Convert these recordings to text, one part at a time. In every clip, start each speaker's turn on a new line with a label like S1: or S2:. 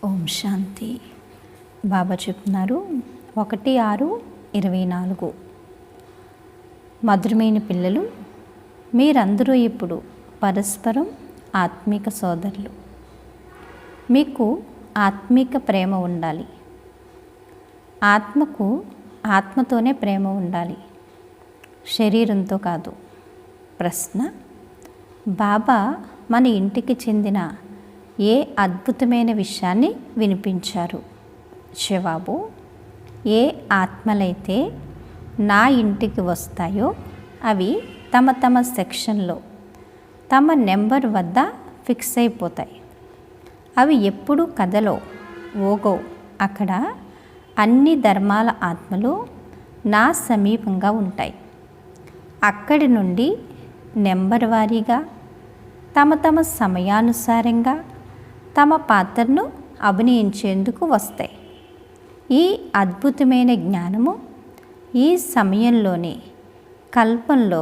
S1: ఓం శాంతి. బాబా చెప్తున్నారు 1/6/24. మధురమైన పిల్లలు, మీరందరూ ఇప్పుడు పరస్పరం ఆత్మిక సోదరులు. మీకు ఆత్మిక ప్రేమ ఉండాలి. ఆత్మకు ఆత్మతోనే ప్రేమ ఉండాలి, శరీరంతో కాదు. ప్రశ్న: బాబా మన ఇంటికి చెందిన ఏ అద్భుతమైన విషయాన్ని వినిపించారు? జవాబు: ఏ ఆత్మలైతే నా ఇంటికి వస్తాయో అవి తమ తమ సెక్షన్లో తమ నెంబర్ వద్ద ఫిక్స్ అయిపోతాయి. అవి ఎప్పుడు కదలో ఓగో. అక్కడ అన్ని ధర్మాల ఆత్మలు నా సమీపంగా ఉంటాయి. అక్కడి నుండి నెంబర్ వారీగా తమ తమ సమయానుసారంగా తమ పాత్రను అభినయించేందుకు వస్తాయి. ఈ అద్భుతమైన జ్ఞానము ఈ సమయంలోనే కల్పంలో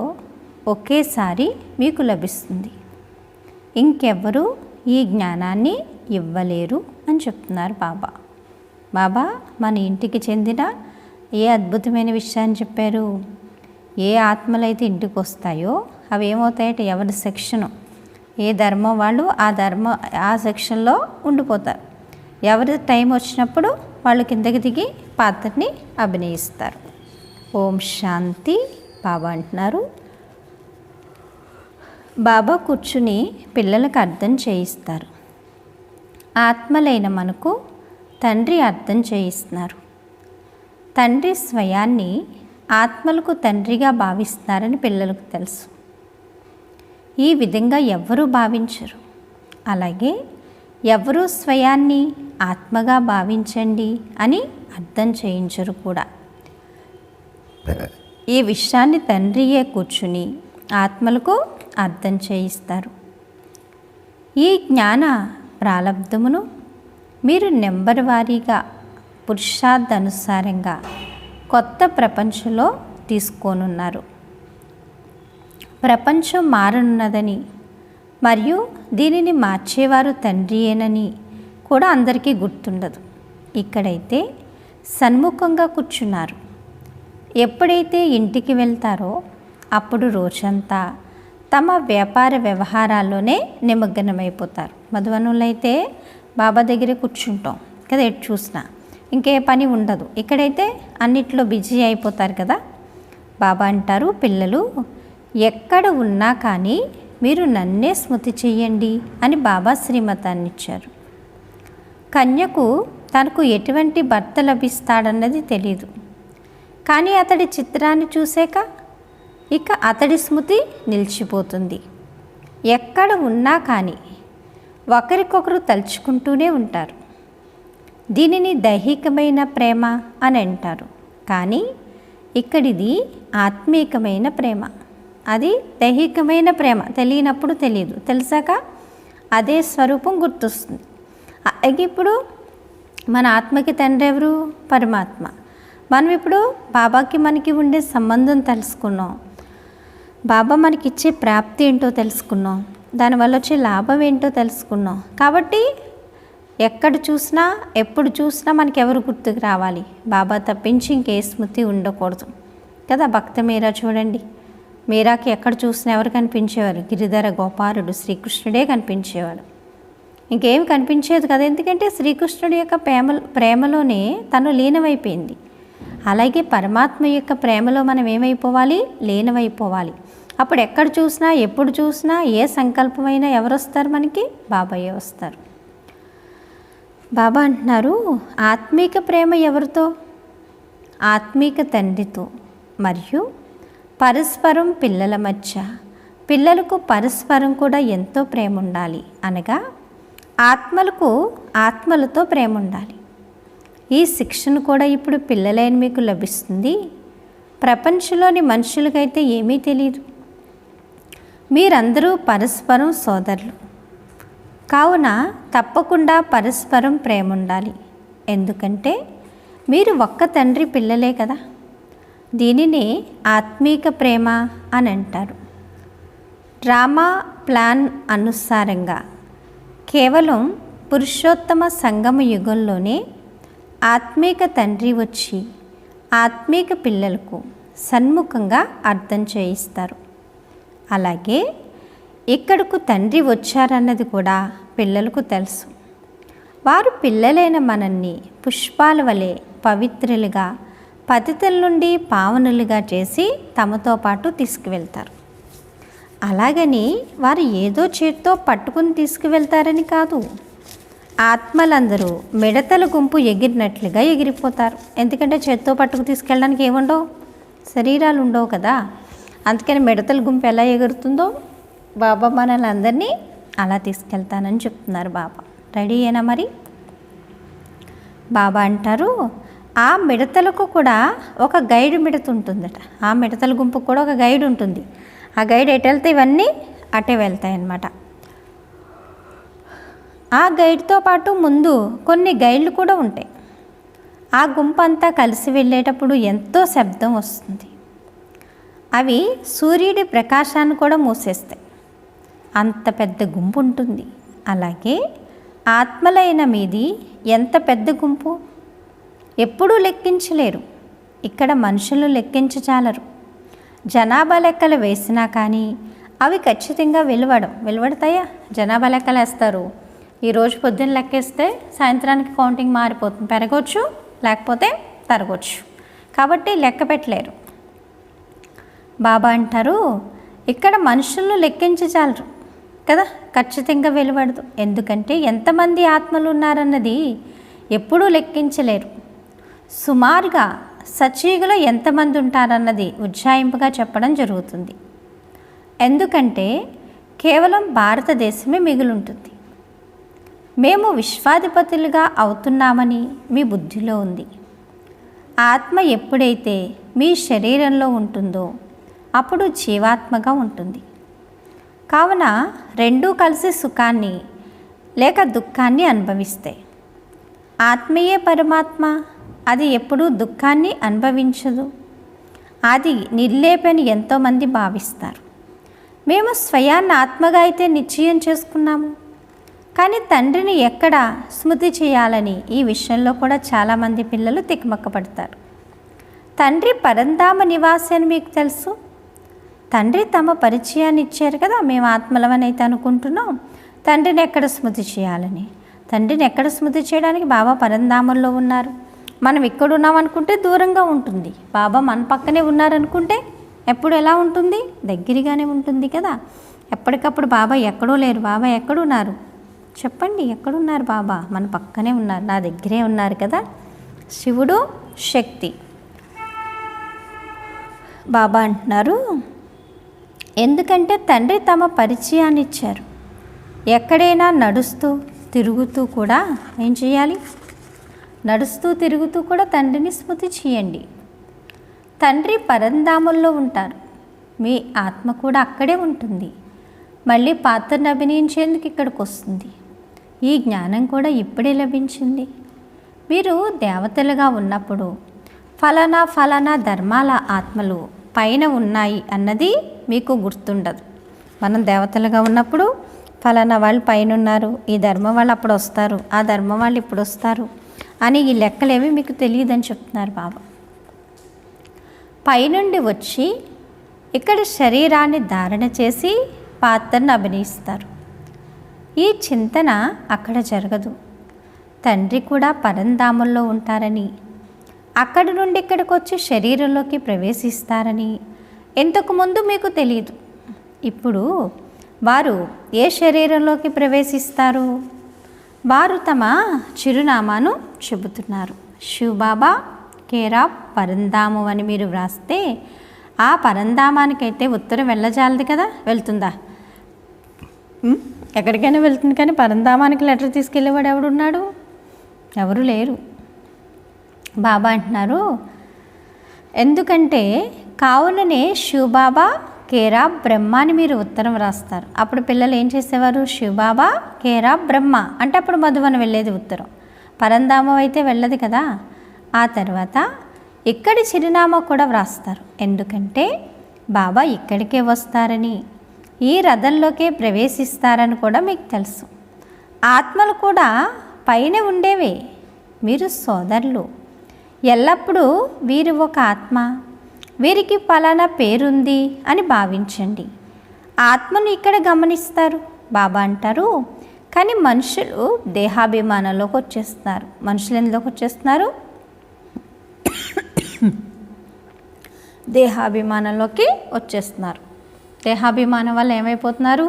S1: ఒకేసారి మీకు లభిస్తుంది. ఇంకెవ్వరూ ఈ జ్ఞానాన్ని ఇవ్వలేరు అని చెప్తున్నారు బాబా. బాబా మన ఇంటికి చెందిన ఏ అద్భుతమైన విషయాన్ని చెప్పారు? ఏ ఆత్మలైతే ఇంటికి వస్తాయో అవి ఏమవుతాయట? ఎవరి సెక్షను, ఏ ధర్మం వాళ్ళు ఆ సెక్షన్లో ఉండిపోతారు. ఎవరి టైం వచ్చినప్పుడు వాళ్ళు కిందకి దిగి పాత్రని అభినయిస్తారు. ఓం శాంతి. బాబా అంటున్నారు, బాబా కూర్చుని పిల్లలకు అర్థం చేయిస్తారు. ఆత్మలైన మనకు తండ్రి అర్థం చేయిస్తున్నారు. తండ్రి స్వయాన్ని ఆత్మలకు తండ్రిగా భావిస్తున్నారని పిల్లలకు తెలుసు. ఈ విధంగా ఎవ్వరూ భావించరు. అలాగే ఎవరూ స్వయాన్ని ఆత్మగా భావించండి అని అర్థం చేయించరు కూడా. ఈ విషయాన్ని తండ్రియే కూర్చుని ఆత్మలకు అర్థం చేయిస్తారు. ఈ జ్ఞాన ప్రాలబ్ధమును మీరు నెంబర్ వారీగా పురుషార్థానుసారంగా కొత్త ప్రపంచంలో తీసుకోనున్నారు. ప్రపంచం మారనున్నదని మరియు దీనిని మార్చేవారు తండ్రియేనని కూడా అందరికీ గుర్తుండదు. ఇక్కడైతే సన్ముఖంగా కూర్చున్నారు. ఎప్పుడైతే ఇంటికి వెళ్తారో అప్పుడు రోజంతా తమ వ్యాపార వ్యవహారాల్లోనే నిమగ్నమైపోతారు. మధువనులైతే బాబా దగ్గరే కూర్చుంటాం కదా, ఎటు చూసినా ఇంకే పని ఉండదు. ఇక్కడైతే అన్నిట్లో బిజీ అయిపోతారు కదా. బాబా అంటారు, పిల్లలు ఎక్కడ ఉన్నా కానీ మీరు నన్నే స్మృతి చెయ్యండి అని బాబా శ్రీమతాన్ని ఇచ్చారు. కన్యకు తనకు ఎటువంటి భర్త లభిస్తాడన్నది తెలియదు. కానీ అతడి చిత్రాన్ని చూసాక ఇక అతడి స్మృతి నిలిచిపోతుంది. ఎక్కడ ఉన్నా కానీ ఒకరికొకరు తలుచుకుంటూనే ఉంటారు. దీనిని దైహికమైన ప్రేమ అని అంటారు. కానీ ఇక్కడిది ఆత్మీకమైన ప్రేమ. అది దైహికమైన ప్రేమ తెలియనప్పుడు తెలియదు, తెలిసాక అదే స్వరూపం గుర్తొస్తుంది. ఇప్పుడు మన ఆత్మకి తండ్రి ఎవరు? పరమాత్మ. మనం ఇప్పుడు బాబాకి మనకి ఉండే సంబంధం తెలుసుకున్నాం. బాబా మనకి ఇచ్చే ప్రాప్తి ఏంటో తెలుసుకున్నాం. దానివల్ల వచ్చే లాభం ఏంటో తెలుసుకున్నాం. కాబట్టి ఎక్కడ చూసినా ఎప్పుడు చూసినా మనకి ఎవరు గుర్తుకు రావాలి? బాబా తప్పించి ఇంకే స్మృతి ఉండకూడదు కదా. భక్త మీరా చూడండి, మీరాకి ఎక్కడ చూసినా ఎవరు కనిపించేవారు? గిరిధర గోపాలుడు శ్రీకృష్ణుడే కనిపించేవాడు. ఇంకేం కనిపించేది కదా. ఎందుకంటే శ్రీకృష్ణుడి యొక్క ప్రేమలోనే తను లీనమైపోయింది. అలాగే పరమాత్మ యొక్క ప్రేమలో మనం ఏమైపోవాలి? లీనమైపోవాలి. అప్పుడు ఎక్కడ చూసినా ఎప్పుడు చూసినా ఏ సంకల్పమైనా ఎవరు వస్తారు? మనకి బాబాయే వస్తారు. బాబా అంటున్నారు, ఆత్మీక ప్రేమ ఎవరితో? ఆత్మీక తండ్రితో. మరియు పరస్పరం పిల్లల మధ్య, పిల్లలకు పరస్పరం కూడా ఎంతో ప్రేమ ఉండాలి. అనగా ఆత్మలకు ఆత్మలతో ప్రేమ ఉండాలి. ఈ శిక్షణ కూడా ఇప్పుడు పిల్లలైన మీకు లభిస్తుంది. ప్రపంచంలోని మనుషులకైతే ఏమీ తెలియదు. మీరందరూ పరస్పరం సోదరులు కావున తప్పకుండా పరస్పరం ప్రేమ ఉండాలి. ఎందుకంటే మీరు ఒక్క తండ్రి పిల్లలే కదా. దీనిని ఆత్మీక ప్రేమ అని అంటారు. డ్రామా ప్లాన్ అనుసారంగా కేవలం పురుషోత్తమ సంగమ యుగంలోనే ఆత్మీక తండ్రి వచ్చి ఆత్మీక పిల్లలకు సన్ముఖంగా అర్థం చేయిస్తారు. అలాగే ఇక్కడకు తండ్రి వచ్చారన్నది కూడా పిల్లలకు తెలుసు. వారు పిల్లలైన మనల్ని పుష్పాల వలె పవిత్రులుగా, పతితుల నుండి పావనులుగా చేసి తమతో పాటు తీసుకువెళ్తారు. అలాగని వారు ఏదో చేత్తో పట్టుకుని తీసుకువెళ్తారని కాదు. ఆత్మలందరూ మిడతల గుంపు ఎగిరినట్లుగా ఎగిరిపోతారు. ఎందుకంటే చేత్తో పట్టుకు తీసుకెళ్ళడానికి ఏముండవు, శరీరాలు ఉండవు కదా. అందుకని మిడతల గుంపు ఎలా ఎగురుతుందో బాబా మనల్ని అందరినీ అలా తీసుకెళ్తానని చెప్తున్నారు బాబా. రెడీ అయినా మరి? బాబా అంటారు, ఆ మిడతలకు కూడా ఒక గైడ్ మిడత ఉంటుందట. ఆ మిడతల గుంపుకు కూడా ఒక గైడ్ ఉంటుంది. ఆ గైడ్ ఎటు వెళ్తే ఇవన్నీ అటే వెళ్తాయి అన్నమాట. ఆ గైడ్తో పాటు ముందు కొన్ని గైడ్లు కూడా ఉంటాయి. ఆ గుంపు అంతా కలిసి వెళ్ళేటప్పుడు ఎంతో శబ్దం వస్తుంది. అవి సూర్యుడి ప్రకాశాన్ని కూడా మూసేస్తాయి. అంత పెద్ద గుంపు ఉంటుంది. అలాగే ఆత్మలైన మీది ఎంత పెద్ద గుంపు, ఎప్పుడూ లెక్కించలేరు. ఇక్కడ మనుషులు లెక్కించచాలరు. జనాభా లెక్కలు వేసినా కానీ అవి ఖచ్చితంగా వెలువడతాయా? జనాభా లెక్కలు వేస్తారు. ఈరోజు పొద్దున్న లెక్కేస్తే సాయంత్రానికి కౌంటింగ్ మారిపోతుంది. పెరగవచ్చు, లేకపోతే తరగవచ్చు. కాబట్టి లెక్క పెట్టలేరు. బాబా అంటారు, ఇక్కడ మనుషులను లెక్కించచాలరు కదా, ఖచ్చితంగా వెలువడదు. ఎందుకంటే ఎంతమంది ఆత్మలు ఉన్నారన్నది ఎప్పుడూ లెక్కించలేరు. సుమారుగా సచీగులో ఎంతమంది ఉంటారన్నది ఉజ్జాయింపుగా చెప్పడం జరుగుతుంది. ఎందుకంటే కేవలం భారతదేశమే మిగులుంటుంది. మేము విశ్వాధిపతులుగా అవుతున్నామని మీ బుద్ధిలో ఉంది. ఆత్మ ఎప్పుడైతే మీ శరీరంలో ఉంటుందో అప్పుడు జీవాత్మగా ఉంటుంది. కావున రెండూ కలిసి సుఖాన్ని లేక దుఃఖాన్ని అనుభవిస్తాయి. ఆత్మయే పరమాత్మ, అది ఎప్పుడూ దుఃఖాన్ని అనుభవించదు. అది నిర్లేపని ఎంతోమంది భావిస్తారు. మేము స్వయాన్ని ఆత్మగా అయితే నిశ్చయం చేసుకున్నాము, కానీ తండ్రిని ఎక్కడ స్మృతి చేయాలని ఈ విషయంలో కూడా చాలామంది పిల్లలు తికమక్కపడతారు. తండ్రి పరంధామ నివాసి అని మీకు తెలుసు. తండ్రి తమ పరిచయాన్ని ఇచ్చారు కదా. మేము ఆత్మలమని అయితే అనుకుంటున్నాం, తండ్రిని ఎక్కడ స్మృతి చేయాలని. తండ్రిని ఎక్కడ స్మృతి చేయడానికి? బాబా పరంధామంలో ఉన్నారు. మనం ఇక్కడ ఉన్నాం అనుకుంటే దూరంగా ఉంటుంది. బాబా మన పక్కనే ఉన్నారనుకుంటే ఎప్పుడు ఎలా ఉంటుంది? దగ్గరగానే ఉంటుంది కదా. ఎప్పటికప్పుడు బాబా ఎక్కడో లేరు. బాబా ఎక్కడున్నారు చెప్పండి? ఎక్కడున్నారు? బాబా మన పక్కనే ఉన్నారు, నా దగ్గరే ఉన్నారు కదా. శివుడు శక్తి. బాబా అంటున్నారు, ఎందుకంటే తండ్రి తమ పరిచయాన్ని ఇచ్చారు. ఎక్కడైనా నడుస్తూ తిరుగుతూ కూడా ఏం చేయాలి? నడుస్తూ తిరుగుతూ కూడా తండ్రిని స్మృతి చేయండి. తండ్రి పరంధామంలో ఉంటారు, మీ ఆత్మ కూడా అక్కడే ఉంటుంది. మళ్ళీ పాత్రను అభినయించేందుకు ఇక్కడికి వస్తుంది. ఈ జ్ఞానం కూడా ఇప్పుడే లభించింది. మీరు దేవతలుగా ఉన్నప్పుడు ఫలానా ఫలానా ధర్మాల ఆత్మలు పైన ఉన్నాయి అన్నది మీకు గుర్తుండదు. మనం దేవతలుగా ఉన్నప్పుడు ఫలానా వాళ్ళు పైన ఉన్నారు, ఈ ధర్మం వాళ్ళు అప్పుడు వస్తారు, ఆ ధర్మం వాళ్ళు ఇప్పుడు వస్తారు అని ఈ లెక్కలేవి మీకు తెలియదని చెప్తున్నారు బాబా. పైనుండి వచ్చి ఇక్కడ శరీరాన్ని ధారణ చేసి పాత్రను అభినయిస్తారు. ఈ చింతన అక్కడ జరగదు. తండ్రి కూడా పరంధామంలో ఉంటారని, అక్కడి నుండి ఇక్కడికి వచ్చి శరీరంలోకి ప్రవేశిస్తారని ఇంతకుముందు మీకు తెలియదు. ఇప్పుడు వారు ఏ శరీరంలోకి ప్రవేశిస్తారు? వారు తమ చిరునామాను చెబుతున్నారు. శివబాబా కేరాబ్ పరంధామం అని మీరు వ్రాస్తే ఆ పరంధామానికైతే ఉత్తరం వెళ్ళజాలదు కదా. వెళ్తుందా? ఎక్కడికైనా వెళ్తుంది, కానీ పరంధామానికి లెటర్ తీసుకెళ్ళేవాడు ఎవడున్నాడు? ఎవరు లేరు. బాబా అంటున్నారు, ఎందుకంటే కావుననే శివబాబా కేరాబ్ బ్రహ్మ అని మీరు ఉత్తరం రాస్తారు. అప్పుడు పిల్లలు ఏం చేసేవారు? శివబాబా కేరాబ్ బ్రహ్మ అంటే అప్పుడు మధువన వెళ్ళేది ఉత్తరం. పరంధామం అయితే వెళ్ళదు కదా. ఆ తర్వాత ఇక్కడి చిరునామా కూడా వ్రాస్తారు. ఎందుకంటే బాబా ఇక్కడికే వస్తారని, ఈ రథంలోకే ప్రవేశిస్తారని కూడా మీకు తెలుసు. ఆత్మలు కూడా పైన ఉండేవే, మీరు సోదరులు. ఎల్లప్పుడూ వీరు ఒక ఆత్మ, వీరికి పలానా పేరుంది అని భావించండి. ఆత్మను ఇక్కడ గమనిస్తారు. బాబా అంటారు, కానీ మనుషులు దేహాభిమానంలోకి వచ్చేస్తున్నారు. మనుషులు ఎందులోకి వచ్చేస్తున్నారు? దేహాభిమానంలోకి వచ్చేస్తున్నారు. దేహాభిమానం వల్ల ఏమైపోతున్నారు?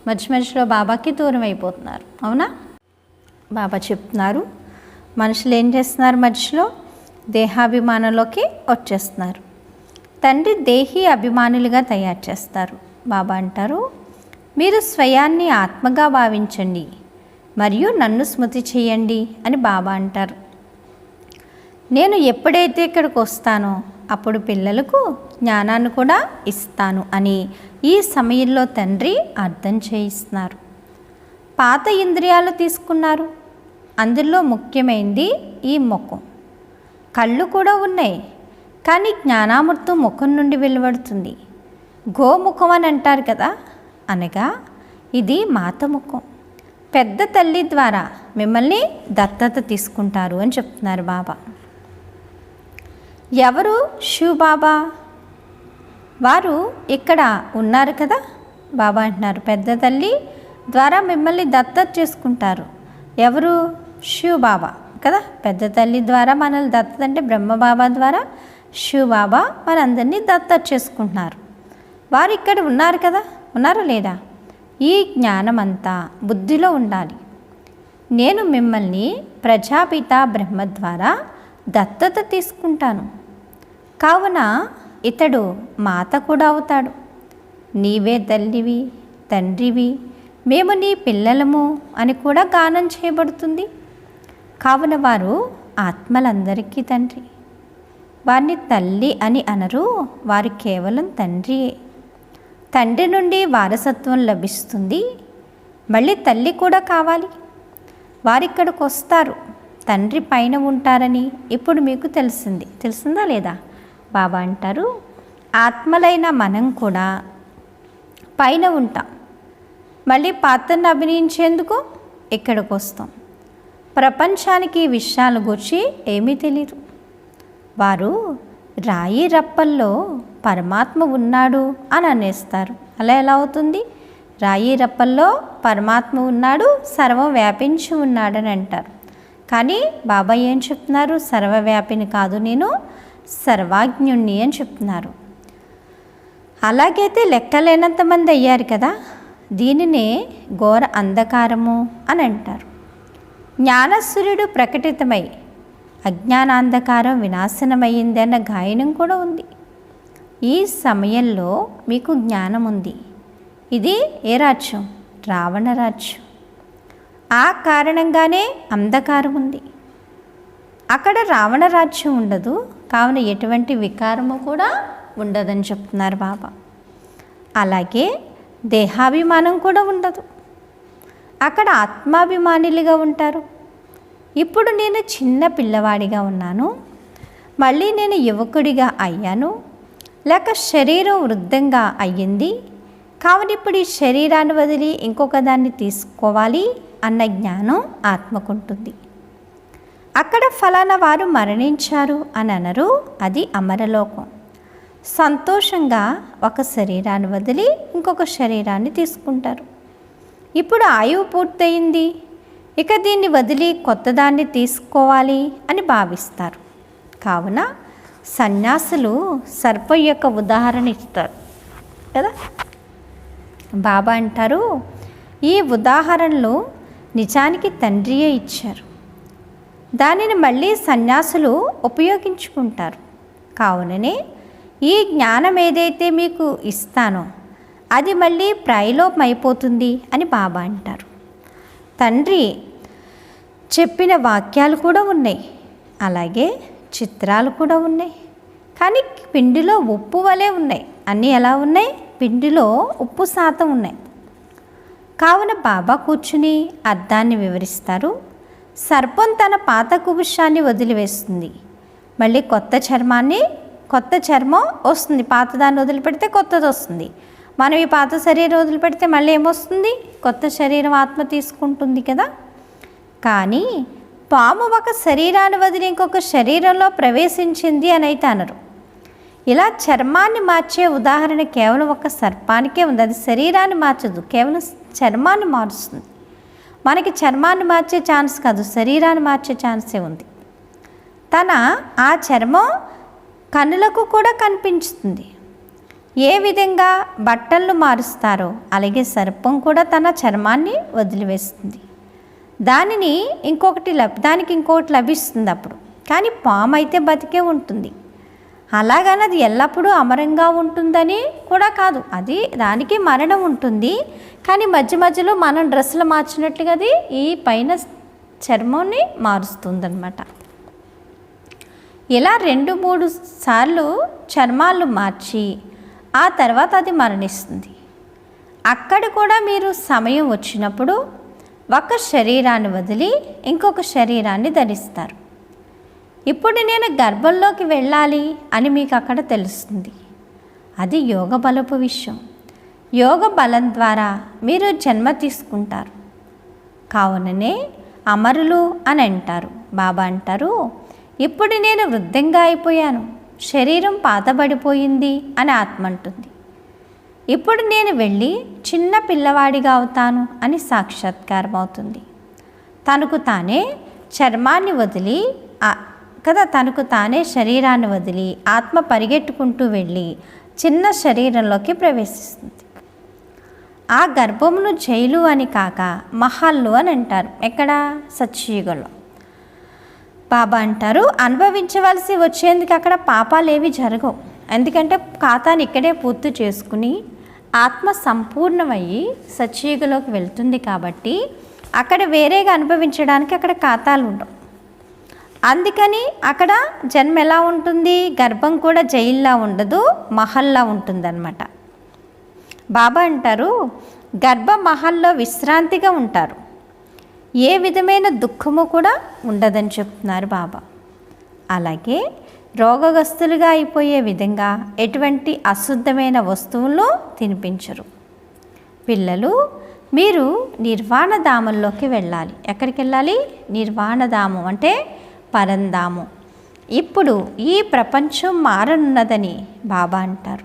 S1: మధ్యలో బాబాకి దూరం అయిపోతున్నారు. అవునా? బాబా చెప్తున్నారు, మనుషులు ఏం చేస్తున్నారు? మధ్యలో దేహాభిమానంలోకి వచ్చేస్తున్నారు. తండ్రి దేహీ అభిమానులుగా తయారు చేస్తారు. బాబా అంటారు, మీరు స్వయాన్ని ఆత్మగా భావించండి మరియు నన్ను స్మృతి చేయండి అని బాబా అంటారు. నేను ఎప్పుడైతే ఇక్కడికి వస్తానో అప్పుడు పిల్లలకు జ్ఞానాన్ని కూడా ఇస్తాను అని ఈ సమయంలో తండ్రి అర్థం చేయిస్తున్నారు. పాత ఇంద్రియాలు తీసుకున్నారు. అందులో ముఖ్యమైనది ఈ ముఖం. కళ్ళు కూడా ఉన్నాయి, కానీ జ్ఞానామృతం ముఖం నుండి వెలువడుతుంది. గోముఖం అని అంటారు కదా, అనగా ఇది మాత ముఖం. పెద్ద తల్లి ద్వారా మిమ్మల్ని దత్తత తీసుకుంటారు అని చెప్తున్నారు బాబా. ఎవరు శివ్ బాబా? వారు ఇక్కడ ఉన్నారు కదా. బాబా అంటున్నారు, పెద్ద తల్లి ద్వారా మిమ్మల్ని దత్తత చేసుకుంటారు. ఎవరు? శివ్ బాబా కదా. పెద్ద తల్లి ద్వారా మనల్ని దత్తత అంటే బ్రహ్మబాబా ద్వారా శివ్ బాబా మనందరినీ దత్తత చేసుకుంటున్నారు. వారు ఇక్కడ ఉన్నారు కదా, ఉన్నారా లేదా? ఈ జ్ఞానం అంతా బుద్ధిలో ఉండాలి. నేను మిమ్మల్ని ప్రజాపిత బ్రహ్మ ద్వారా దత్తత తీసుకుంటాను. కావున ఇతడు మాత కూడా అవుతాడు. నీవే తల్లివి, తండ్రివి, మేము నీ పిల్లలము అని కూడా గానం చేయబడుతుంది. కావున వారు ఆత్మలందరికీ తండ్రి. వారిని తల్లి అని అనరు, వారు కేవలం తండ్రియే. తండ్రి నుండి వారసత్వం లభిస్తుంది, మళ్ళీ తల్లి కూడా కావాలి. వారిక్కడికి వస్తారు, తండ్రి పైన ఉంటారని ఇప్పుడు మీకు తెలిసిందా లేదా? బాబా అంటారు, ఆత్మలైన మనం కూడా పైన ఉంటాం. మళ్ళీ పాత్రను అభినయించేందుకు ఇక్కడికి వస్తాం. ప్రపంచానికి ఈ విషయాల గురించి ఏమీ తెలియదు. వారు రాయి రప్పల్లో పరమాత్మ ఉన్నాడు అని అనేస్తారు. అలా ఎలా అవుతుంది? రాయి రప్పల్లో పరమాత్మ ఉన్నాడు, సర్వం వ్యాపించి ఉన్నాడని అంటారు. కానీ బాబా ఏం చెప్తున్నారు? సర్వవ్యాపిని కాదు, నేను సర్వాజ్ఞుణ్ణి అని చెప్తున్నారు. అలాగైతే లెక్కలేనంతమంది అయ్యారు కదా. దీనినే ఘోర అంధకారము అని అంటారు. జ్ఞానసూర్యుడు ప్రకటితమై అజ్ఞానాంధకారం వినాశనమయ్యింది అన్న గాయనం కూడా ఉంది. ఈ సమయంలో మీకు జ్ఞానం ఉంది. ఇది ఏ రాజ్యం? రావణ రాజ్యం. ఆ కారణంగానే అంధకారం ఉంది. అక్కడ రావణ రాజ్యం ఉండదు, కావున ఎటువంటి వికారము కూడా ఉండదని చెప్తున్నారు బాబా. అలాగే దేహాభిమానం కూడా ఉండదు. అక్కడ ఆత్మాభిమానులుగా ఉంటారు. ఇప్పుడు నేను చిన్న పిల్లవాడిగా ఉన్నాను, మళ్ళీ నేను యువకుడిగా అయ్యాను, లేక శరీరం వృద్ధంగా అయ్యింది. కావున ఇప్పుడు ఈ శరీరాన్ని వదిలి ఇంకొక దాన్ని తీసుకోవాలి అన్న జ్ఞానం ఆత్మకుంటుంది. అక్కడ ఫలానా వారు మరణించారు అని అనరు, అది అమరలోకం. సంతోషంగా ఒక శరీరాన్ని వదిలి ఇంకొక శరీరాన్ని తీసుకుంటారు. ఇప్పుడు ఆయువు పూర్తయింది, ఇక దీన్ని వదిలి కొత్తదాన్ని తీసుకోవాలి అని భావిస్తారు. కావున సన్యాసులు సర్పం యొక్క ఉదాహరణ ఇస్తారు కదా. బాబా అంటారు, ఈ ఉదాహరణలు నిజానికి తండ్రియే ఇచ్చారు. దానిని మళ్ళీ సన్యాసులు ఉపయోగించుకుంటారు. కావుననే ఈ జ్ఞానం ఏదైతే మీకు ఇస్తానో అది మళ్ళీ ప్రాయలోపమైపోతుంది అని బాబా అంటారు. తండ్రి చెప్పిన వాక్యాలు కూడా ఉన్నాయి, అలాగే చిత్రాలు కూడా ఉన్నాయి. కానీ పిండిలో ఉప్పు వలె ఉన్నాయి. అన్నీ ఎలా ఉన్నాయి? పిండిలో ఉప్పు శాతం ఉన్నాయి. కావున బాబా కూర్చుని అర్థాన్ని వివరిస్తారు. సర్పం తన పాత కుబుషాన్ని వదిలివేస్తుంది, మళ్ళీ కొత్త చర్మం వస్తుంది. పాతదాన్ని వదిలిపెడితే కొత్తది వస్తుంది. మనం ఈ పాత శరీరం వదిలిపెడితే మళ్ళీ ఏమొస్తుంది? కొత్త శరీరం ఆత్మ తీసుకుంటుంది కదా. కానీ పాము ఒక శరీరాన్ని వదిలి ఇంకొక శరీరంలో ప్రవేశించింది అని అయితే అనరు. ఇలా చర్మాన్ని మార్చే ఉదాహరణ కేవలం ఒక సర్పానికే ఉంది. అది శరీరాన్ని మార్చదు, కేవలం చర్మాన్ని మారుస్తుంది. మనకి చర్మాన్ని మార్చే ఛాన్స్ కాదు, శరీరాన్ని మార్చే ఛాన్సే ఉంది. ఆ చర్మం కన్నులకు కూడా కనిపించుతుంది. ఏ విధంగా బట్టలను మారుస్తారో అలాగే సర్పం కూడా తన చర్మాన్ని వదిలివేస్తుంది. దానికి ఇంకొకటి లభిస్తుంది అప్పుడు. కానీ పాము అయితే బతికే ఉంటుంది. అలాగని అది ఎల్లప్పుడూ అమరంగా ఉంటుందని కూడా కాదు, అది దానికి మరణం ఉంటుంది. కానీ మధ్య మధ్యలో మనం డ్రెస్సులు మార్చినట్లుగా అది ఈ పైన చర్మాన్ని మారుస్తుందన్నమాట. ఇలా 2-3 సార్లు చర్మాలు మార్చి ఆ తర్వాత అది మరణిస్తుంది. అక్కడ కూడా మీరు సమయం వచ్చినప్పుడు ఒక శరీరాన్ని వదిలి ఇంకొక శరీరాన్ని ధరిస్తారు. ఇప్పుడు నేను గర్భంలోకి వెళ్ళాలి అని మీకు అక్కడ తెలుస్తుంది. అది యోగ బలపు విషయం. యోగ బలం ద్వారా మీరు జన్మ తీసుకుంటారు. కావుననే అమరులు అని అంటారు. బాబా అంటారు, ఇప్పుడు నేను వృద్ధంగా అయిపోయాను, శరీరం పాతబడిపోయింది అని ఆత్మ అంటుంది. ఇప్పుడు నేను వెళ్ళి చిన్న పిల్లవాడిగా అవుతాను అని సాక్షాత్కారం అవుతుంది. తనకు తానే చర్మాన్ని వదిలి తనకు తానే శరీరాన్ని వదిలి ఆత్మ పరిగెట్టుకుంటూ వెళ్ళి చిన్న శరీరంలోకి ప్రవేశిస్తుంది. ఆ గర్భమును జైలు అని కాక మహల్లు అని అంటారు. ఎక్కడ? సత్యయుగంలో. బాబా అంటారు, అనుభవించవలసి వచ్చేందుకు అక్కడ పాపాలు ఏవి జరగవు. ఎందుకంటే ఖాతాని ఇక్కడే పూర్తి చేసుకుని ఆత్మ సంపూర్ణమయ్యి సత్యయుగంలోకి వెళ్తుంది కాబట్టి అక్కడ వేరేగా అనుభవించడానికి అక్కడ ఖాతాలు ఉండవు. అందుకని అక్కడ జన్మ ఎలా ఉంటుంది? గర్భం కూడా జైల్లా ఉండదు, మహల్లా ఉంటుందన్నమాట. బాబా అంటారు, గర్భ మహల్లో విశ్రాంతిగా ఉంటారు, ఏ విధమైన దుఃఖము కూడా ఉండదని చెప్తున్నారు బాబా. అలాగే రోగగ్రస్తులుగా అయిపోయే విధంగా ఎటువంటి అశుద్ధమైన వస్తువులను తినిపించరు. పిల్లలు, మీరు నిర్వాణధామంలోకి వెళ్ళాలి. ఎక్కడికి వెళ్ళాలి? నిర్వాణధామం అంటే పరంధామం. ఇప్పుడు ఈ ప్రపంచం మారనున్నదని బాబా అంటారు.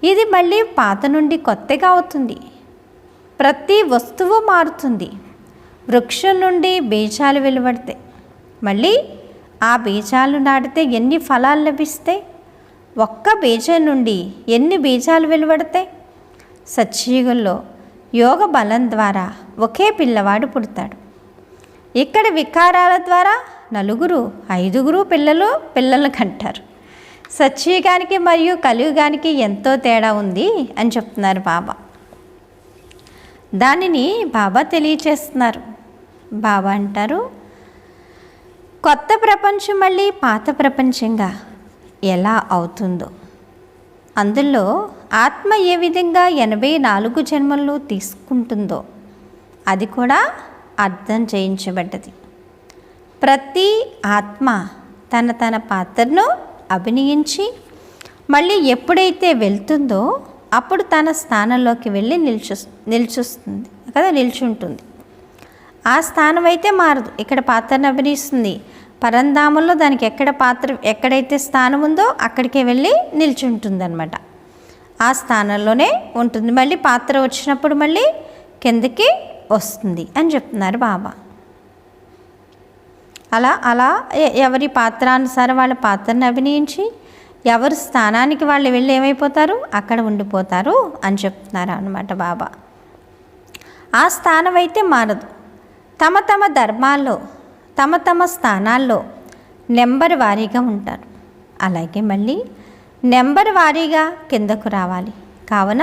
S1: ఇది మళ్ళీ పాత నుండి కొత్తగా అవుతుంది. ప్రతి వస్తువు మారుతుంది. వృక్షం నుండి బీజాలు వెలువడతాయి. మళ్ళీ ఆ బీజాలు నాటితే ఎన్ని ఫలాలు లభిస్తాయి? ఒక్క బీజం నుండి ఎన్ని బీజాలు వెలువడతాయి? సత్యయుగంలో యోగ బలం ద్వారా ఒకే పిల్లవాడు పుడతాడు. ఇక్కడ వికారాల ద్వారా 4, 5 పిల్లలను కంటారు. సత్యయుగానికి మరియు కలియుగానికి ఎంతో తేడా ఉంది అని చెప్తున్నారు బాబా. దానిని బాబా తెలియచేస్తున్నారు. బాబా అంటారు, కొత్త ప్రపంచం మళ్ళీ పాత ప్రపంచంగా ఎలా అవుతుందో, అందులో ఆత్మ ఏ విధంగా 84 జన్మలను తీసుకుంటుందో అది కూడా అర్థం చేయించబడ్డది. ప్రతి ఆత్మ తన పాత్రను అభినయించి మళ్ళీ ఎప్పుడైతే వెళ్తుందో అప్పుడు తన స్థానంలోకి వెళ్ళి నిల్చుస్తుంది కదా, నిల్చుంటుంది. ఆ స్థానం అయితే మారదు. ఇక్కడ పాత్రను అభినయిస్తుంది. పరంధామంలో దానికి ఎక్కడైతే స్థానం ఉందో అక్కడికే వెళ్ళి నిల్చుంటుంది అనమాట. ఆ స్థానంలోనే ఉంటుంది. మళ్ళీ పాత్ర వచ్చినప్పుడు మళ్ళీ కిందకి వస్తుంది అని చెప్తున్నారు బాబా. అలా ఎవరి పాత్రానుసారం వాళ్ళ పాత్రను అభినయించి ఎవరి స్థానానికి వాళ్ళు వెళ్ళి ఏమైపోతారు? అక్కడ ఉండిపోతారు అని చెప్తున్నారు అన్నమాట బాబా. ఆ స్థానం అయితే మారదు. తమ ధర్మాల్లో తమ స్థానాల్లో నెంబర్ వారీగా ఉంటారు. అలాగే మళ్ళీ నెంబర్ వారీగా కిందకు రావాలి. కావున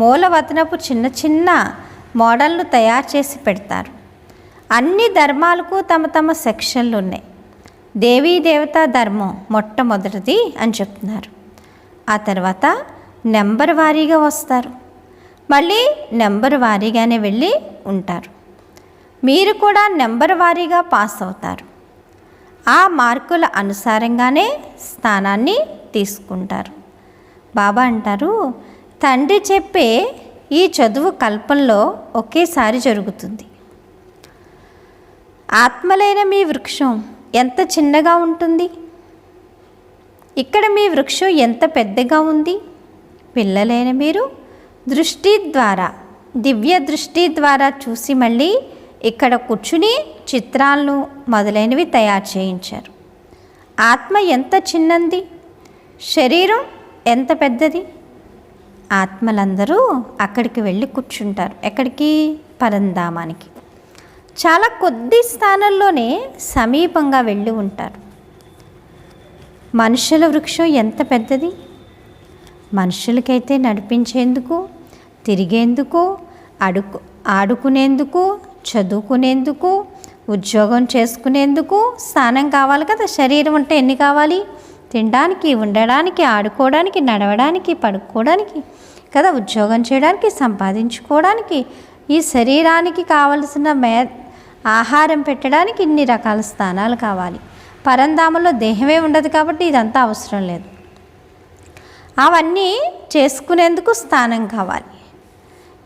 S1: మూలవతనపు చిన్న మోడల్ను తయారు చేసి పెడతారు. అన్ని ధర్మాలకు తమ సెక్షన్లు ఉన్నాయి. దేవీ దేవతా ధర్మం మొట్టమొదటిది అని చెప్తున్నారు. ఆ తర్వాత నెంబర్ వారీగా వస్తారు. మళ్ళీ నెంబర్ వారీగానే వెళ్ళి ఉంటారు. మీరు కూడా నెంబర్ వారీగా పాస్ అవుతారు. ఆ మార్కుల అనుసారంగానే స్థానాన్ని తీసుకుంటారు. బాబా అంటారు, తండ్రి చెప్పే ఈ చదువు కల్పంలో ఒకేసారి జరుగుతుంది. ఆత్మలైన మీ వృక్షం ఎంత చిన్నగా ఉంటుంది, ఇక్కడ మీ వృక్షం ఎంత పెద్దగా ఉంది. పిల్లలైన మీరు దృష్టి ద్వారా, దివ్య దృష్టి ద్వారా చూసి మళ్ళీ ఇక్కడ కూర్చుని చిత్రాలను మొదలైనవి తయారు చేయించారు. ఆత్మ ఎంత చిన్నది, శరీరం ఎంత పెద్దది. ఆత్మలందరూ అక్కడికి వెళ్ళి కూర్చుంటారు. ఎక్కడికి? పరంధామానికి. చాలా కొద్ది స్థానంలోనే సమీపంగా వెళ్ళి ఉంటారు. మనుషుల వృక్షం ఎంత పెద్దది. మనుషులకైతే నడిపించేందుకు, తిరిగేందుకు, ఆడుకునేందుకు, చదువుకునేందుకు, ఉద్యోగం చేసుకునేందుకు స్థానం కావాలి కదా. శరీరం అంటే ఎన్ని కావాలి? తినడానికి, ఉండడానికి, ఆడుకోవడానికి, నడవడానికి, పడుకోవడానికి కదా, ఉద్యోగం చేయడానికి, సంపాదించుకోవడానికి, ఈ శరీరానికి కావలసిన ఆహారం పెట్టడానికి ఇన్ని రకాల స్థానాలు కావాలి. పరంధామంలో దేహమే ఉండదు కాబట్టి ఇదంతా అవసరం లేదు. అవన్నీ చేసుకునేందుకు స్థానం కావాలి.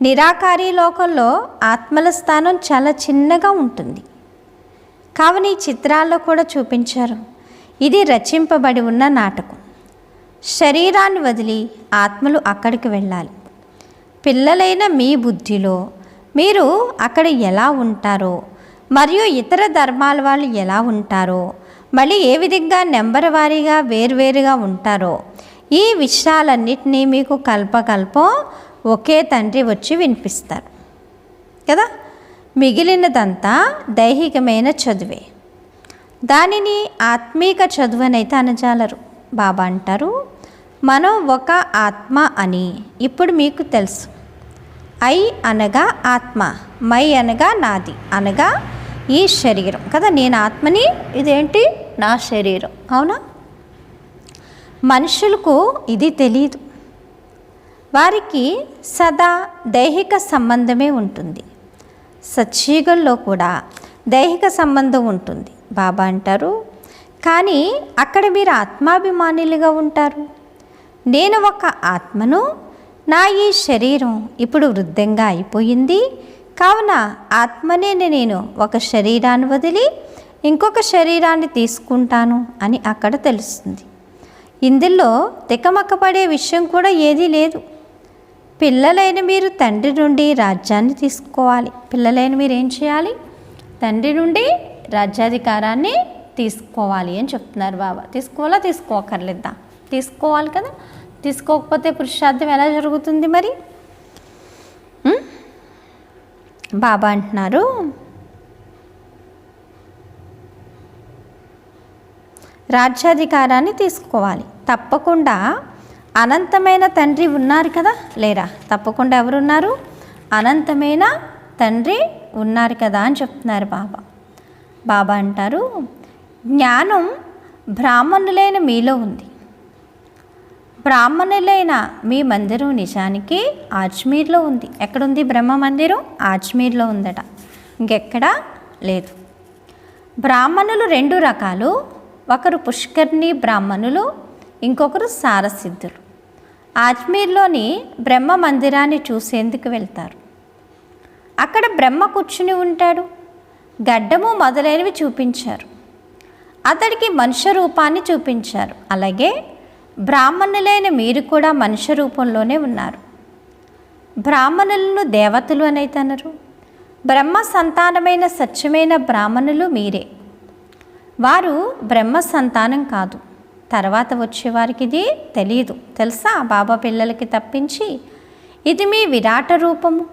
S1: నిరాకారి లోకంలో ఆత్మల స్థానం చాలా చిన్నగా ఉంటుంది. కావున ఈ చిత్రాల్లో కూడా చూపించారు. ఇది రచింపబడి ఉన్న నాటకం. శరీరాన్ని వదిలి ఆత్మలు అక్కడికి వెళ్ళాలి. పిల్లలైన మీ బుద్ధిలో మీరు అక్కడ ఎలా ఉంటారో, మరియు ఇతర ధర్మాల వాళ్ళు ఎలా ఉంటారో, మళ్ళీ ఏ విధంగా నెంబర్ వారీగా వేరువేరుగా ఉంటారో, ఈ విషయాలన్నిటినీ మీకు కల్పకల్పం ఒకే తండ్రి వచ్చి వినిపిస్తారు కదా. మిగిలినదంతా దైహికమైన చదువే. దానిని ఆత్మీక చదువు అని అయితే అనజాలరు. బాబా అంటారు, మనం ఒక ఆత్మ అని ఇప్పుడు మీకు తెలుసు. ఐ అనగా ఆత్మ, మై అనగా నాది, అనగా ఈ శరీరం కదా. నేను ఆత్మని, ఇదేంటి నా శరీరం. అవునా? మనుషులకు ఇది తెలియదు. వారికి సదా దైహిక సంబంధమే ఉంటుంది. సత్యుగంలో కూడా దైహిక సంబంధం ఉంటుంది. బాబా అంటారు, కానీ అక్కడ మీరు ఆత్మాభిమానులుగా ఉంటారు. నేను ఒక ఆత్మను, నా ఈ శరీరం ఇప్పుడు వృద్ధంగా అయిపోయింది, కావున ఆత్మనే నేను ఒక శరీరాన్ని వదిలి ఇంకొక శరీరాన్ని తీసుకుంటాను అని అక్కడ తెలుస్తుంది. ఇందులో తికమక్కపడే విషయం కూడా ఏదీ లేదు. పిల్లలైన మీరు తండ్రి నుండి రాజ్యాన్ని తీసుకోవాలి. పిల్లలైన మీరు ఏం చేయాలి? తండ్రి నుండి రాజ్యాధికారాన్ని తీసుకోవాలి అని చెప్తున్నారు బాబా. తీసుకోవాలా, తీసుకోకర్లేదా? తీసుకోవాలి కదా. తీసుకోకపోతే పురుషార్థం ఎలా జరుగుతుంది మరి? బాబా అంటున్నారు, రాజ్యాధికారాన్ని తీసుకోవాలి. తప్పకుండా అనంతమైన తండ్రి ఉన్నారు కదా, లేరా? తప్పకుండా ఎవరున్నారు? అనంతమైన తండ్రి ఉన్నారు కదా అని చెప్తున్నారు బాబా. బాబా అంటారు, జ్ఞానం బ్రాహ్మణులైన మీలో ఉంది. బ్రాహ్మణులైన మీ మందిరం నిజానికి అజ్మీర్లో ఉంది. ఎక్కడుంది బ్రహ్మ మందిరం? అజ్మీర్లో ఉందట, ఇంకెక్కడా లేదు. బ్రాహ్మణులు రెండు రకాలు. ఒకరు పుష్కర్ణి బ్రాహ్మణులు, ఇంకొకరు సారసిద్ధులు. అజ్మీర్లోని బ్రహ్మ మందిరాన్ని చూసేందుకు వెళ్తారు. అక్కడ బ్రహ్మ కూర్చుని ఉంటాడు. గడ్డము మొదలైనవి చూపించారు. అతడికి మనుష్య రూపాన్ని చూపించారు. అలాగే బ్రాహ్మణులైన మీరు కూడా మనుష్య రూపంలోనే ఉన్నారు. బ్రాహ్మణులను దేవతలు అనైతే అనరు. బ్రహ్మ సంతానమైన సత్యమైన బ్రాహ్మణులు మీరే. వారు బ్రహ్మ సంతానం కాదు. తర్వాత వచ్చేవారికి ఇది తెలియదు, తెలుసా? బాబా పిల్లలకి తప్పించి ఇది మీ విరాట రూపము,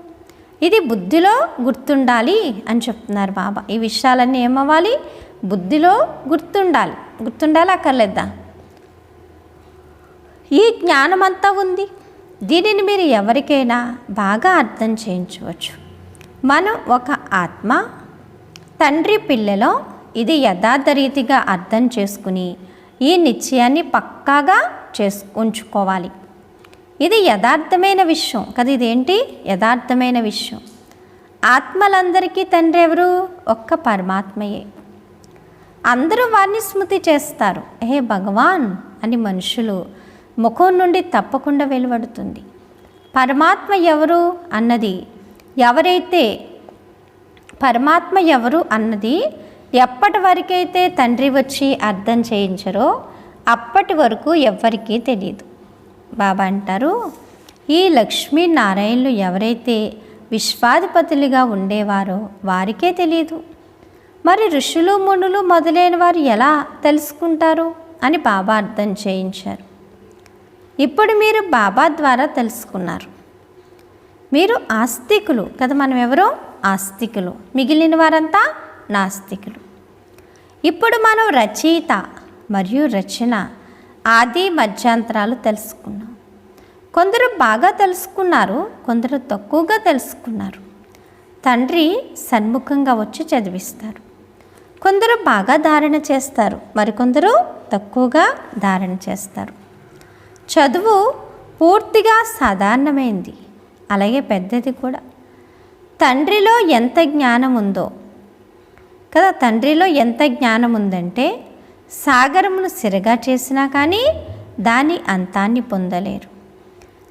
S1: ఇది బుద్ధిలో గుర్తుండాలి అని చెప్తున్నారు బాబా. ఈ విషయాలన్నీ ఏమవ్వాలి? బుద్ధిలో గుర్తుండాలి. గుర్తుండాలి, అక్కర్లేదా? ఈ జ్ఞానమంతా ఉంది. దీనిని మీరు ఎవరికైనా బాగా అర్థం చేయించవచ్చు. మనం ఒక ఆత్మ, తండ్రి పిల్లలో ఇది యథార్థ రీతిగా అర్థం చేసుకుని ఈ నిశ్చయాన్ని పక్కాగా ఉంచుకోవాలి. ఇది యథార్థమైన విషయం కదా. ఇదేంటి? యథార్థమైన విషయం. ఆత్మలందరికీ తండ్రి ఎవరు? ఒక్క పరమాత్మయే. అందరూ వారిని స్మృతి చేస్తారు. హే భగవాన్ అని మనుషులు ముఖం నుండి తప్పకుండా వెలువడుతుంది. పరమాత్మ ఎవరు అన్నది ఎప్పటి వరకైతే తండ్రి వచ్చి అర్థం చేయించరో అప్పటి వరకు ఎవ్వరికీ తెలియదు. బాబా అంటారు, ఈ లక్ష్మీనారాయణులు ఎవరైతే విశ్వాధిపతులుగా ఉండేవారో వారికే తెలియదు, మరి ఋషులు మునులు మొదలైన వారు ఎలా తెలుసుకుంటారు అని బాబా అర్థం చేయించారు. ఇప్పుడు మీరు బాబా ద్వారా తెలుసుకున్నారు. మీరు ఆస్తికులు కదా, మనం ఎవరో ఆస్తికులు, మిగిలిన వారంతా నాస్తికులు. ఇప్పుడు మనం రచయిత మరియు రచన ఆది మధ్యాంతరాలు తెలుసుకున్నాం. కొందరు బాగా తెలుసుకున్నారు, కొందరు తక్కువగా తెలుసుకున్నారు. తండ్రి సన్ముఖంగా వచ్చి చదివిస్తారు. కొందరు బాగా ధారణ చేస్తారు, మరికొందరు తక్కువగా ధారణ చేస్తారు. చదువు పూర్తిగా సాధారణమైంది, అలాగే పెద్దది కూడా. తండ్రిలో ఎంత జ్ఞానం ఉందో కదా, తండ్రిలో ఎంత జ్ఞానం ఉందంటే సాగరమును సిరగా చేసినా కానీ దాని అంతాన్ని పొందలేరు.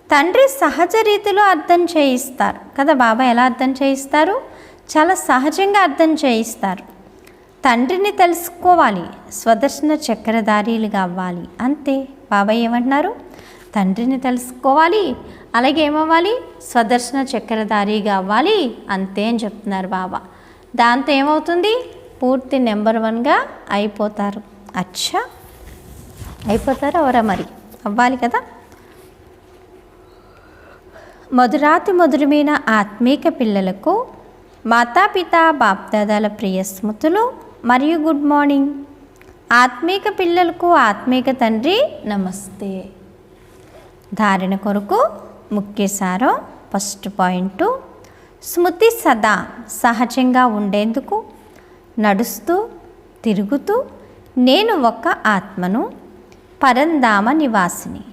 S1: తండ్రి సహజ రీతిలో అర్థం చేయిస్తారు కదా. బాబా ఎలా అర్థం చేయిస్తారు? చాలా సహజంగా అర్థం చేయిస్తారు. తండ్రిని తెలుసుకోవాలి, స్వదర్శన చక్రధారీలుగా అవ్వాలి, అంతే. బాబా ఏమంటున్నారు? తండ్రిని తెలుసుకోవాలి, అలాగే ఏమవ్వాలి? స్వదర్శన చక్రధారిగా అవ్వాలి, అంతే అని చెప్తున్నారు బాబా. దాంతో ఏమవుతుంది? పూర్తి నెంబర్ 1గా అయిపోతారు. అచ్చా, అయిపోతారు అవరా? మరి అవ్వాలి కదా. మధురాతి మధురమైన ఆత్మీక పిల్లలకు మాతాపిత బాప్దాదాల ప్రియ స్మృతులు మరియు గుడ్ మార్నింగ్. ఆత్మీక పిల్లలకు ఆత్మీక తండ్రి నమస్తే. ధారణ కొరకు ముఖ్య సారం. ఫస్ట్ పాయింట్, స్మృతి సదా సహజంగా ఉండేందుకు నడుస్తూ తిరుగుతూ నేను ఒక ఆత్మను, పరంధామ నివాసిని,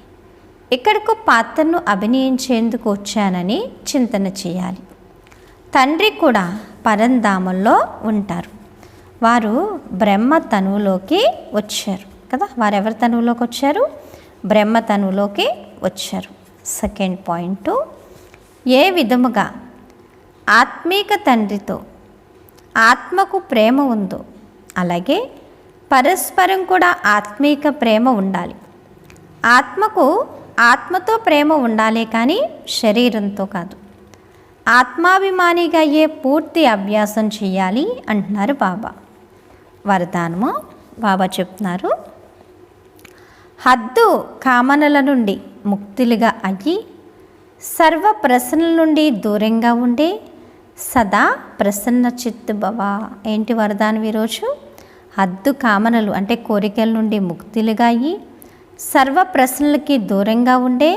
S1: ఇక్కడకు పాత్రను అభినయించేందుకు వచ్చానని చింతన చేయాలి. తండ్రి కూడా పరంధామంలో ఉంటారు. వారు బ్రహ్మ తనువులోకి వచ్చారు కదా. వారు ఎవరి తనువులోకి వచ్చారు? బ్రహ్మ తనువులోకి వచ్చారు. సెకండ్ పాయింట్, ఏ విధముగా ఆత్మీక తండ్రితో ఆత్మకు ప్రేమ ఉందో అలాగే పరస్పరం కూడా ఆత్మీక ప్రేమ ఉండాలి. ఆత్మకు ఆత్మతో ప్రేమ ఉండాలి, కానీ శరీరంతో కాదు. ఆత్మాభిమానిగా అయ్యే పూర్తి అభ్యాసం చేయాలి అంటున్నారు బాబా. వరదానము బాబా చెప్తున్నారు, హద్దు కామనల నుండి ముక్తులుగా అయ్యి సర్వ ప్రశ్నల నుండి దూరంగా ఉండే సదా ప్రసన్న చిత్తు భవ. ఏంటి వరదానం ఈరోజు? హద్దు కామనలు అంటే కోరికల నుండి ముక్తులుగా అయ్యి సర్వ ప్రశ్నలకి దూరంగా ఉండే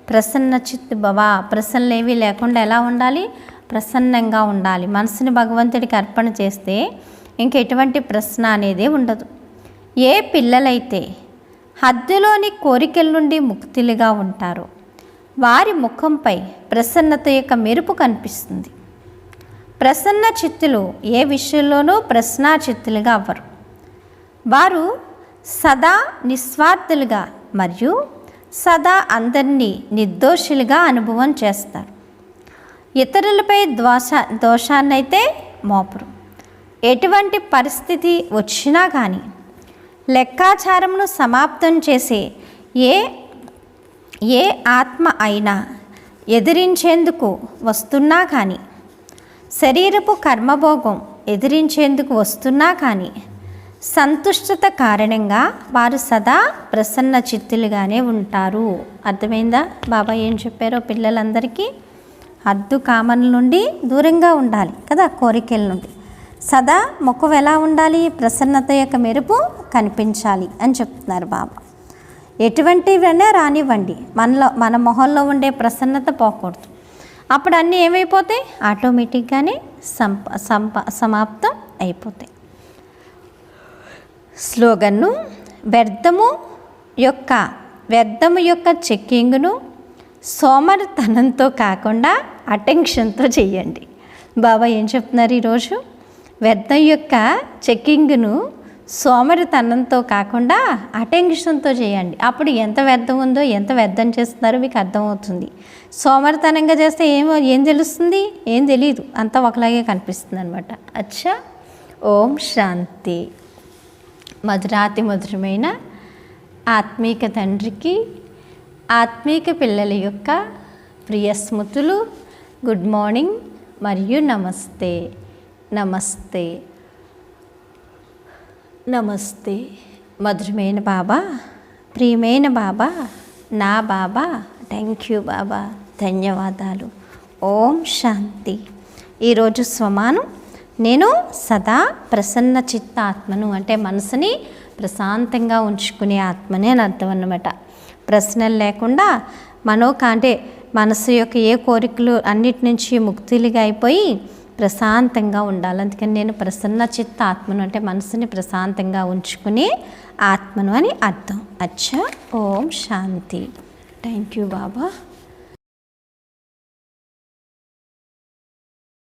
S1: ప్రసన్న చిత్తు భవ. ప్రశ్నలు ఏవి లేకుండా ఎలా ఉండాలి? ప్రసన్నంగా ఉండాలి. మనసుని భగవంతుడికి అర్పణ చేస్తే ఇంక ఎటువంటి ప్రశ్న అనేది ఉండదు. ఏ పిల్లలైతే హద్దులోని కోరికల నుండి ముక్తులుగా ఉంటారో వారి ముఖంపై ప్రసన్నత యొక్క మెరుపు కనిపిస్తుంది. ప్రసన్న చిత్తులు ఏ విషయంలోనూ ప్రశ్నా చిత్తులుగా అవ్వరు. వారు సదా నిస్వార్థులుగా మరియు సదా అందరినీ నిర్దోషులుగా అనుభవం చేస్తారు. ఇతరులపై దోషాన్నైతే మోపరు. ఎటువంటి పరిస్థితి వచ్చినా కానీ లెక్కాచారమును సమాప్తం చేసే ఏ ఆత్మ అయినా ఎదిరించేందుకు వస్తున్నా కానీ, శరీరపు కర్మభోగం ఎదిరించేందుకు వస్తున్నా కానీ సంతుష్టత కారణంగా వారు సదా ప్రసన్న చిత్తులుగానే ఉంటారు. అర్థమైందా బాబా ఏం చెప్పారో పిల్లలందరికీ? హద్దు కామనల నుండి దూరంగా ఉండాలి కదా, కోరికల నుండి. సదా ముఖం ఎలా ఉండాలి? ప్రసన్నత యొక్క మెరుపు కనిపించాలి అని చెప్తున్నారు బాబా. ఎటువంటివైనా రానివ్వండి, మన మొహంలో ఉండే ప్రసన్నత పోకూడదు. అప్పుడు అన్నీ ఏమైపోతాయి? ఆటోమేటిక్గానే సమాప్తం అయిపోతాయి. స్లోగన్ను వ్యర్థము యొక్క చెక్కింగ్ను సోమరితనంతో కాకుండా అటెన్షన్తో చేయండి. బాబా ఏం చెప్తున్నారు ఈరోజు? వ్యర్థం యొక్క చెక్కింగ్ను సోమరితనంతో కాకుండా అటెన్షన్తో చేయండి. అప్పుడు ఎంత వ్యర్థం ఉందో, ఎంత వ్యర్థం చేస్తున్నారో మీకు అర్థమవుతుంది. సోమరితనంగా చేస్తే ఏం తెలుస్తుంది? ఏం తెలియదు, అంతా ఒకలాగే కనిపిస్తుంది అనమాట. అచ్చా, ఓం శాంతి. మధురాతి మధురమైన ఆత్మీక తండ్రికి ఆత్మీక పిల్లల యొక్క ప్రియ స్మృతులు, గుడ్ మార్నింగ్ మరియు నమస్తే. నమస్తే నమస్తే. మధురమైన బాబా, ప్రియమైన బాబా, నా బాబా, థ్యాంక్ యూ బాబా, ధన్యవాదాలు. ఓం శాంతి. ఈరోజు స్వమానం, నేను సదా ప్రసన్న చిత్త ఆత్మను, అంటే మనసుని ప్రశాంతంగా ఉంచుకునే ఆత్మని అని అర్థం అన్నమాట. ప్రశ్నలు లేకుండా అంటే మనసు యొక్క ఏ కోరికలు అన్నిటి నుంచి ముక్తులుగా అయిపోయి ప్రశాంతంగా ఉండాలి. అందుకని నేను ప్రసన్న చిత్త ఆత్మను, అంటే మనసుని ప్రశాంతంగా ఉంచుకునే ఆత్మను అని అర్థం. అచ్చా, ఓం శాంతి. Thank you Baba.